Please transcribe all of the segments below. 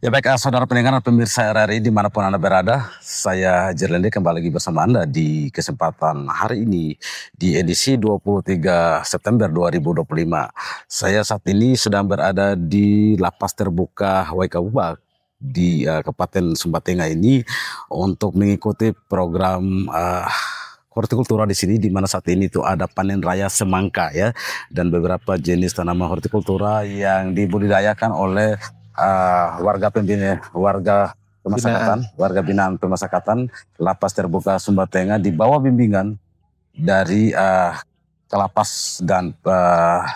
Ya baik, saudara pendengar dan pemirsa RRI dimanapun Anda berada, saya Jerlende kembali lagi bersama Anda di kesempatan hari ini di edisi 23 September 2025. Saya saat ini sedang berada di Lapas Terbuka Waikabubak di Kabupaten Sumba Tengah ini untuk mengikuti program hortikultura di sini, di mana saat ini itu ada panen raya semangka ya, dan beberapa jenis tanaman hortikultura yang dibudidayakan oleh warga binaan pemasyarakatan Lapas Terbuka Sumba Tengah di bawah bimbingan dari Kalapas dan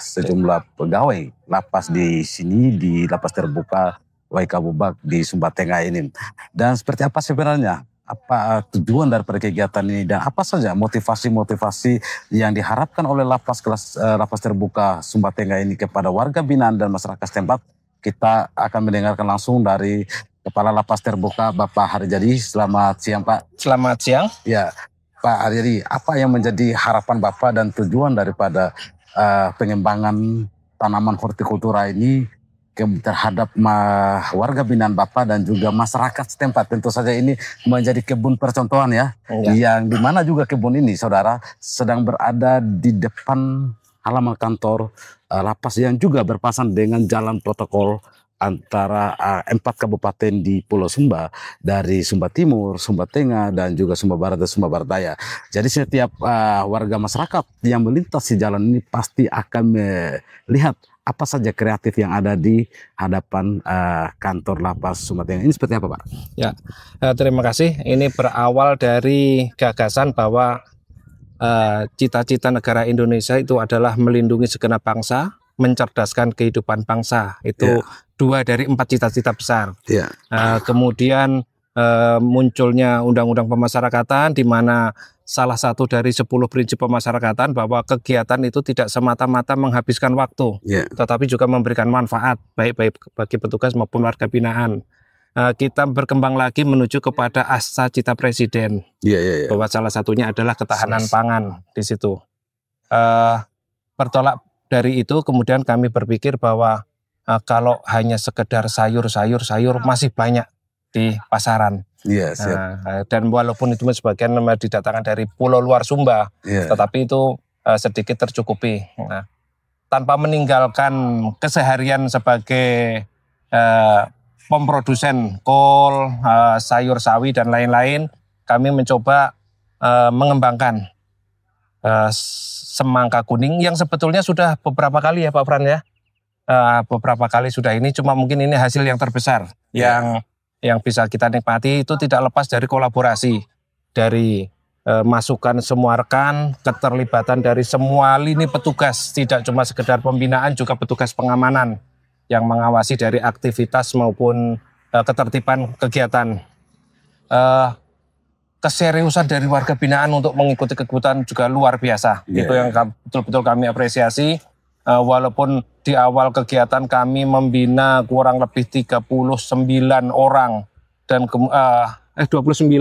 sejumlah pegawai lapas di sini di Lapas Terbuka Waikabubak di Sumba Tengah ini. Dan seperti apa sebenarnya tujuan daripada kegiatan ini dan apa saja motivasi-motivasi yang diharapkan oleh Lapas Terbuka Sumba Tengah ini kepada warga binaan dan masyarakat setempat? Kita akan mendengarkan langsung dari Kepala Lapas Terbuka, Bapak Harijadi. Selamat siang, Pak. Selamat siang. Ya, Pak Harijadi, apa yang menjadi harapan Bapak dan tujuan daripada pengembangan tanaman hortikultura ini terhadap warga binaan Bapak dan juga masyarakat setempat? Tentu saja ini menjadi kebun percontohan ya, yang dimana juga kebun ini, saudara, sedang berada di depan halaman kantor lapas yang juga berpasan dengan jalan protokol antara 4 kabupaten di Pulau Sumba, dari Sumba Timur, Sumba Tengah, dan juga Sumba Barat dan Sumba Barat Daya. Jadi setiap warga masyarakat yang melintas di jalan ini pasti akan melihat apa saja kreatif yang ada di hadapan kantor Lapas Sumba Tengah. Ini seperti apa, Pak? Ya, terima kasih. Ini berawal dari gagasan bahwa cita-cita negara Indonesia itu adalah melindungi segenap bangsa, mencerdaskan kehidupan bangsa. Itu 2 dari 4 cita-cita besar. Kemudian munculnya Undang-Undang Pemasyarakatan, di mana salah satu dari 10 prinsip pemasyarakatan bahwa kegiatan itu tidak semata-mata menghabiskan waktu, tetapi juga memberikan manfaat baik bagi petugas maupun warga binaan. Kita berkembang lagi menuju kepada asa cita presiden, bahwa salah satunya adalah ketahanan pangan di situ. Bertolak dari itu, kemudian kami berpikir bahwa kalau hanya sekedar sayur masih banyak di pasaran. Dan walaupun itu sebagian didatangkan dari pulau luar Sumba, tetapi itu sedikit tercukupi. Tanpa meninggalkan keseharian sebagai pemprodusen kol, sayur sawi dan lain-lain, kami mencoba mengembangkan semangka kuning yang sebetulnya sudah beberapa kali ya Pak Fran ya, beberapa kali sudah ini, cuma mungkin ini hasil yang terbesar yang bisa kita nikmati. Itu tidak lepas dari kolaborasi dari masukan semua rekan, keterlibatan dari semua lini petugas, tidak cuma sekedar pembinaan, juga petugas pengamanan yang mengawasi dari aktivitas maupun ketertiban kegiatan. Keseriusan dari warga binaan untuk mengikuti kegiatan juga luar biasa. Itu yang betul-betul kami apresiasi. Walaupun di awal kegiatan kami membina kurang lebih 39 orang dan 29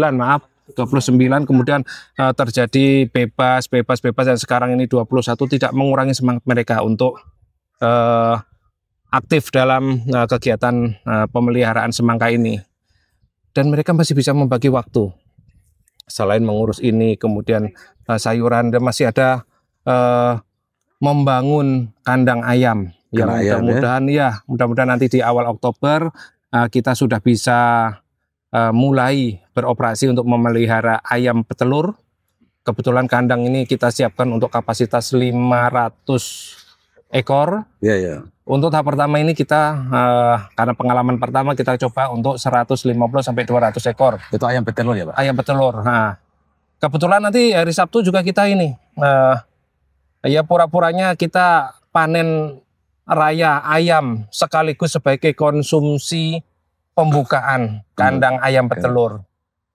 kemudian terjadi bebas dan sekarang ini 21, tidak mengurangi semangat mereka untuk aktif dalam kegiatan pemeliharaan semangka ini. Dan mereka masih bisa membagi waktu. Selain mengurus ini, kemudian sayuran, dan masih ada membangun kandang ayam. Yang mudah-mudahan nanti di awal Oktober kita sudah bisa mulai beroperasi untuk memelihara ayam petelur. Kebetulan kandang ini kita siapkan untuk kapasitas 500 ekor. Untuk tahap pertama ini kita karena pengalaman pertama kita coba untuk 150 sampai 200 ekor. Itu ayam petelur ya, Pak? Ayam petelur. Nah, kebetulan nanti hari Sabtu juga kita ini pura-puranya kita panen raya ayam sekaligus sebagai konsumsi pembukaan kandang ayam petelur.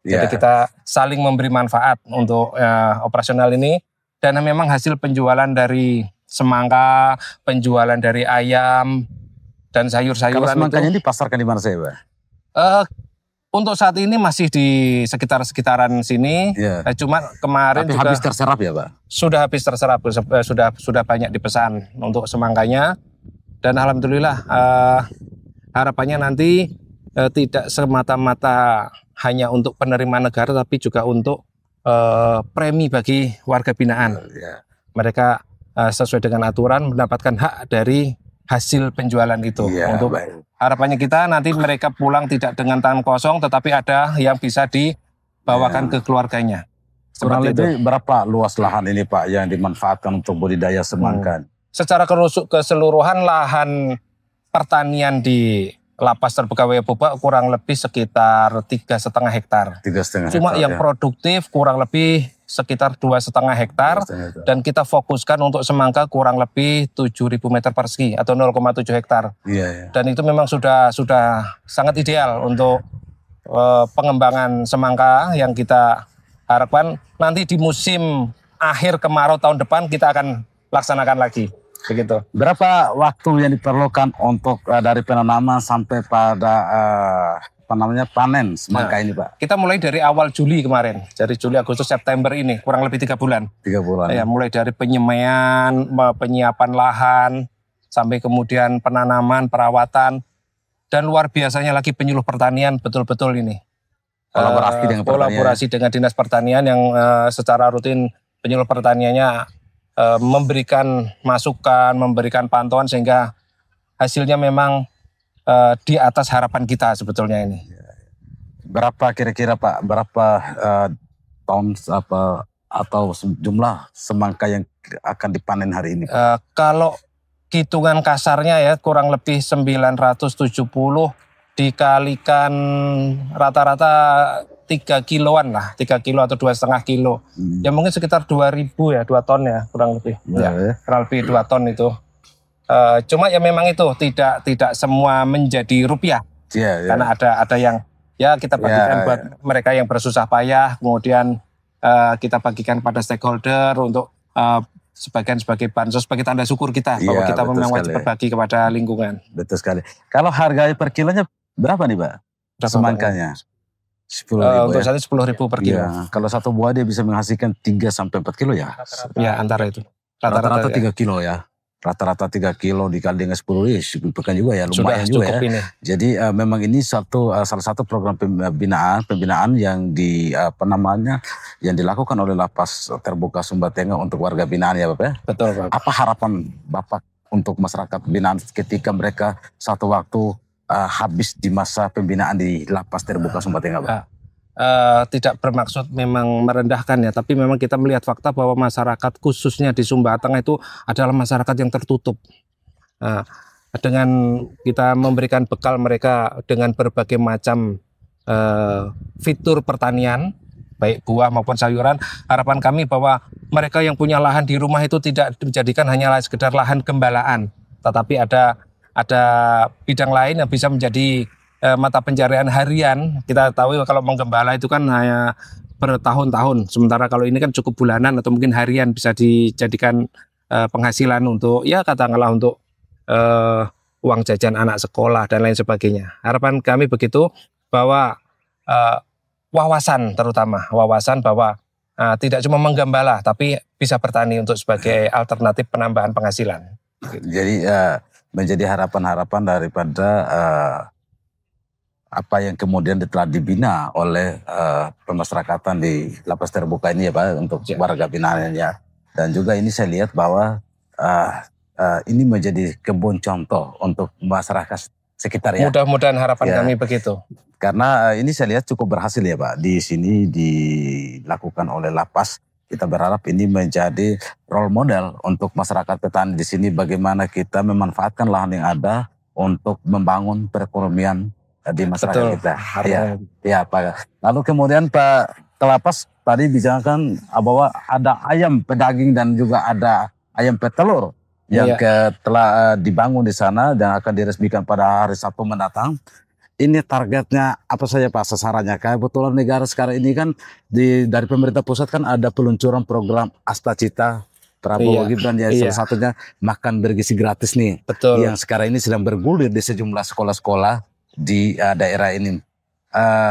Jadi kita saling memberi manfaat untuk operasional ini, dan memang hasil penjualan dari semangka, penjualan dari ayam dan sayur-sayuran. Kalau semangkanya ini dipasarkan di mana saya, Pak? Untuk saat ini masih di sekitaran sini. Cuma kemarin juga habis terserap ya, Pak? Sudah habis terserap, sudah banyak dipesan untuk semangkanya. Dan alhamdulillah harapannya nanti tidak semata-mata hanya untuk penerimaan negara, tapi juga untuk premi bagi warga binaan. Mereka sesuai dengan aturan mendapatkan hak dari hasil penjualan itu. Untuk harapannya kita nanti mereka pulang tidak dengan tangan kosong, tetapi ada yang bisa dibawakan ke keluarganya. Kurang lebih berapa luas lahan ini Pak yang dimanfaatkan untuk budidaya semangka? Secara keseluruhan lahan pertanian di Lapas Terbuka Waya Boba kurang lebih sekitar 3,5 hektar. 3,5 Cuma hektar, yang produktif kurang lebih sekitar 2,5 hektar. Dan kita fokuskan untuk semangka kurang lebih 7.000 meter persegi atau 0,7 hektar. Dan itu memang sudah sangat ideal untuk pengembangan semangka yang kita harapkan nanti di musim akhir kemarau tahun depan kita akan laksanakan lagi. Begitu. Berapa waktu yang diperlukan untuk dari penanaman sampai pada panen semangka ini Pak? Kita mulai dari awal Juli kemarin, dari Juli, Agustus, September ini kurang lebih 3 bulan. 3 bulan. Ya, mulai dari penyemaian, penyiapan lahan, sampai kemudian penanaman, perawatan, dan luar biasanya lagi penyuluh pertanian betul-betul ini. Kolaborasi dengan Dinas Pertanian yang secara rutin penyuluh pertaniannya memberikan masukan, memberikan pantauan sehingga hasilnya memang di atas harapan kita sebetulnya ini. Berapa kira-kira Pak, berapa ton atau jumlah semangka yang akan dipanen hari ini? Kalau hitungan kasarnya ya kurang lebih 970 dikalikan rata-rata 3 kiloan lah, 3 kilo atau 2,5 kilo. Ya mungkin sekitar 2.000 ya, 2 ton ya kurang lebih. Kurang lebih 2 ton itu. Cuma ya memang itu tidak semua menjadi rupiah. Karena ada yang ya kita bagikan buat mereka yang bersusah payah, kemudian kita bagikan pada stakeholder untuk sebagian sebagai bansos, sebagai tanda syukur kita bahwa kita memang wajib berbagi kepada lingkungan. Betul sekali. Kalau harga per kilonya berapa nih Pak? Semangkanya? 10.000 untuk saat ini 10.000 per kilo. Kalau satu buah dia bisa menghasilkan 3-4 kilo ya? Ya antara itu. Rata-rata 3 kilo ya? Rata-rata 3 kilo dikali dengan 10 bukan juga ya, lumayan juga ya. Ini. Jadi memang ini salah satu program pembinaan yang yang dilakukan oleh Lapas Terbuka Sumba Tengah untuk warga binaan ya Bapak ya? Betul Pak. Apa harapan Bapak untuk masyarakat binaan ketika mereka satu waktu habis di masa pembinaan di Lapas Terbuka Sumba Tengah Pak? Tidak bermaksud memang merendahkan ya, tapi memang kita melihat fakta bahwa masyarakat khususnya di Sumba Tengah itu adalah masyarakat yang tertutup. Dengan kita memberikan bekal mereka dengan berbagai macam fitur pertanian, baik buah maupun sayuran, harapan kami bahwa mereka yang punya lahan di rumah itu tidak dijadikan hanya sekedar lahan gembalaan, tetapi ada bidang lain yang bisa menjadi mata pencarian harian. Kita tahu kalau menggembala itu kan hanya bertahun-tahun, sementara kalau ini kan cukup bulanan atau mungkin harian, bisa dijadikan penghasilan untuk ya katakanlah untuk uang jajan anak sekolah dan lain sebagainya. Harapan kami begitu bahwa wawasan bahwa tidak cuma menggembala tapi bisa bertani untuk sebagai alternatif penambahan penghasilan. Jadi menjadi harapan-harapan daripada apa yang kemudian telah dibina oleh pemasyarakatan di Lapas Terbuka ini ya Pak, untuk warga binaannya. Dan juga ini saya lihat bahwa ini menjadi kebun contoh untuk masyarakat sekitar ya. Mudah-mudahan harapan kami begitu. Karena ini saya lihat cukup berhasil ya Pak, di sini dilakukan oleh Lapas. Kita berharap ini menjadi role model untuk masyarakat petani di sini, bagaimana kita memanfaatkan lahan yang ada untuk membangun perekonomian di masyarakat kita. Ya Pak. Lalu kemudian Pak Kelapas tadi bicarakan bahwa ada ayam pedaging dan juga ada ayam petelur yang telah dibangun di sana dan akan diresmikan pada hari Sabtu mendatang. Ini targetnya apa saja Pak, sasarannya? Kebetulan negara sekarang ini kan dari pemerintah pusat kan ada peluncuran program Astacita Prabowo Gibran ya, salah satunya makan bergizi gratis nih. Betul. Yang sekarang ini sedang bergulir di sejumlah sekolah-sekolah di daerah ini.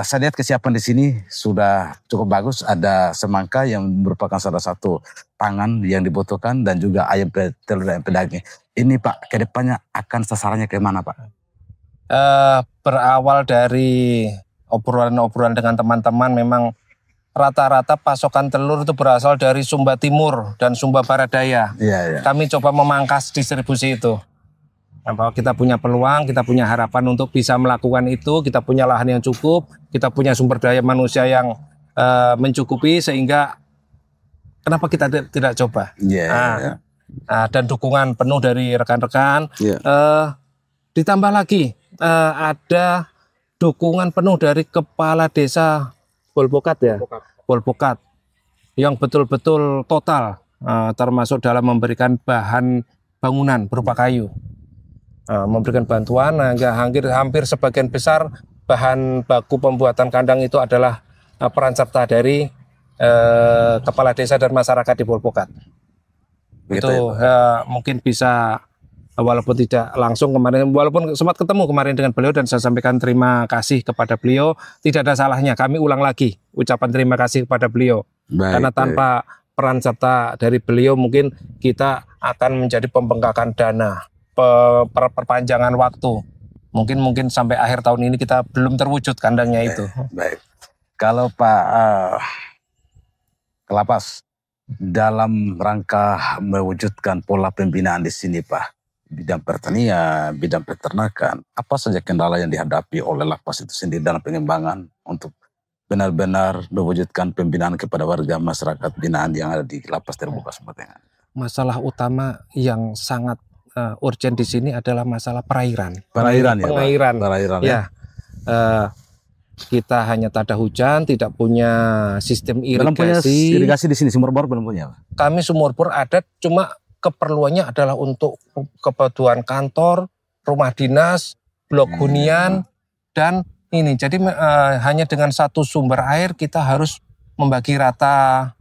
Saya lihat kesiapan di sini sudah cukup bagus. Ada semangka yang merupakan salah satu pangan yang dibutuhkan dan juga ayam petelur dan pedaging. Ini Pak, kedepannya akan sasarannya ke mana Pak? berawal dari obrolan-obrolan dengan teman-teman, memang rata-rata pasokan telur itu berasal dari Sumba Timur dan Sumba Barat Daya. Kami coba memangkas distribusi itu. Nah, bahwa kita punya peluang, kita punya harapan untuk bisa melakukan itu, kita punya lahan yang cukup, kita punya sumber daya manusia yang mencukupi, sehingga kenapa kita tidak coba? Dan dukungan penuh dari rekan-rekan. Ditambah lagi ada dukungan penuh dari Kepala Desa Bolpokat Bolpokat yang betul-betul total, termasuk dalam memberikan bahan bangunan berupa kayu, memberikan bantuan. Hampir sebagian besar bahan baku pembuatan kandang itu adalah peran serta dari kepala desa dan masyarakat di Bolpokat. Itu mungkin bisa, walaupun tidak langsung kemarin, walaupun sempat ketemu kemarin dengan beliau dan saya sampaikan terima kasih kepada beliau, tidak ada salahnya kami ulang lagi ucapan terima kasih kepada beliau. Karena tanpa peran serta dari beliau mungkin kita akan menjadi pembengkakan dana, perpanjangan waktu. Mungkin sampai akhir tahun ini kita belum terwujud kandangnya itu. Baik. Kalau Pak Kalapas, dalam rangka mewujudkan pola pembinaan di sini Pak, bidang pertanian, bidang peternakan, apa saja kendala yang dihadapi oleh lapas itu sendiri dalam pengembangan untuk benar-benar mewujudkan pembinaan kepada warga masyarakat binaan yang ada di lapas terbuka Sumba Tengah? Masalah utama yang sangat urgent di sini adalah masalah perairan. Pengairan ya. Kita hanya tak ada hujan, tidak punya sistem irigasi. Belum punya irigasi di sini, sumur bor belum punya. Kami sumur bor ada, cuma keperluannya adalah untuk kebutuhan kantor, rumah dinas, blok hunian, dan ini. Jadi hanya dengan satu sumber air kita harus membagi rata.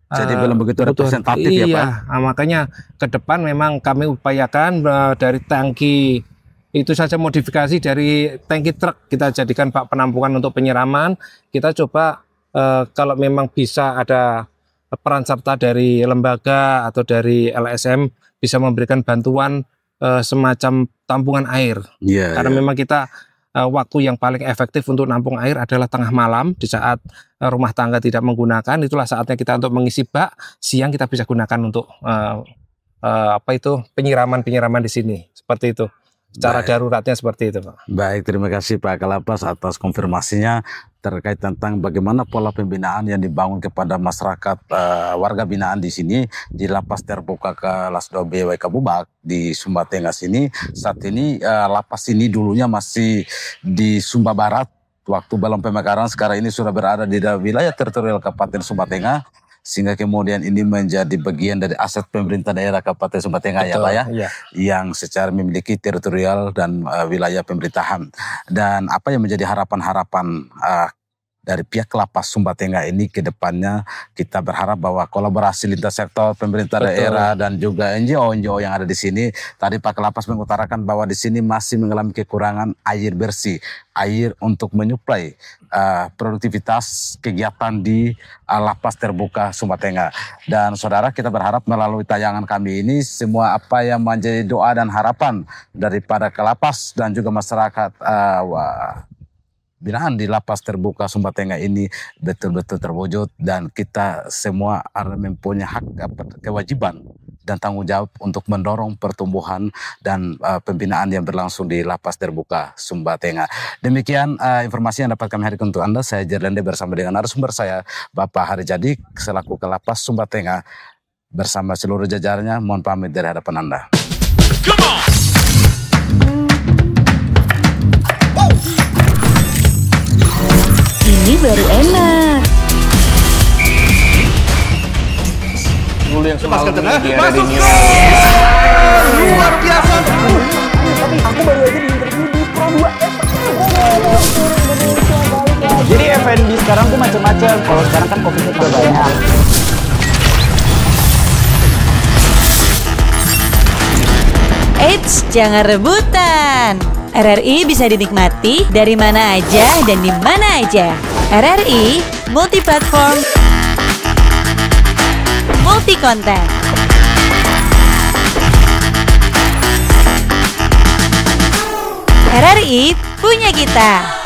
Jadi belum begitu representatif ya Pak? Makanya ke depan memang kami upayakan dari tangki, itu saja modifikasi dari tangki truk kita jadikan bak penampungan untuk penyiraman. Kita coba kalau memang bisa ada peran serta dari lembaga atau dari LSM bisa memberikan bantuan semacam tampungan air. Karena memang kita waktu yang paling efektif untuk nampung air adalah tengah malam di saat rumah tangga tidak menggunakan. Itulah saatnya kita untuk mengisi bak, siang kita bisa gunakan untuk penyiraman di sini, seperti itu. Secara daruratnya seperti itu Pak. Baik, terima kasih Pak Kalapas atas konfirmasinya terkait tentang bagaimana pola pembinaan yang dibangun kepada masyarakat warga binaan di sini di lapas terbuka kelas 2B WK Bubak di Sumba Tengah sini. Saat ini lapas ini dulunya masih di Sumba Barat, waktu belum pemekaran, sekarang ini sudah berada di wilayah teritorial Kabupaten Sumba Tengah, sehingga kemudian ini menjadi bagian dari aset pemerintah daerah Kabupaten Sumba Tengah. Betul, ya Pak ya, yang secara memiliki teritorial dan wilayah pemerintahan. Dan apa yang menjadi harapan-harapan dari pihak lapas Sumba Tengah ini ke depannya, kita berharap bahwa kolaborasi lintas sektor pemerintah daerah dan juga NGO yang ada di sini. Tadi Pak Kalapas mengutarakan bahwa di sini masih mengalami kekurangan air bersih, air untuk menyuplai produktivitas kegiatan di lapas terbuka Sumba Tengah. Dan saudara, kita berharap melalui tayangan kami ini semua apa yang menjadi doa dan harapan daripada Kalapas dan juga masyarakat binaan di lapas terbuka Sumba Tengah ini betul-betul terwujud, dan kita semua mempunyai hak, kewajiban dan tanggung jawab untuk mendorong pertumbuhan dan pembinaan yang berlangsung di lapas terbuka Sumba Tengah. Demikian informasi yang dapat kami hadirkan untuk Anda. Saya Jerlende bersama dengan narasumber saya Bapak Harijadi selaku Kalapas Sumba Tengah bersama seluruh jajarannya. Mohon pamit dari hadapan Anda. Come on! Ini baru enak. Dulu yang semalam masuk ke luar biasa. Tapi aku baru aja di interview di Pro 2 Jadi F&B sekarang tuh macam-macam. Kalau sekarang kan fokusnya ke banyak. Eits, jangan rebutan. RRI bisa dinikmati dari mana aja dan di mana aja. RRI multi-platform, multi-konten. RRI punya kita.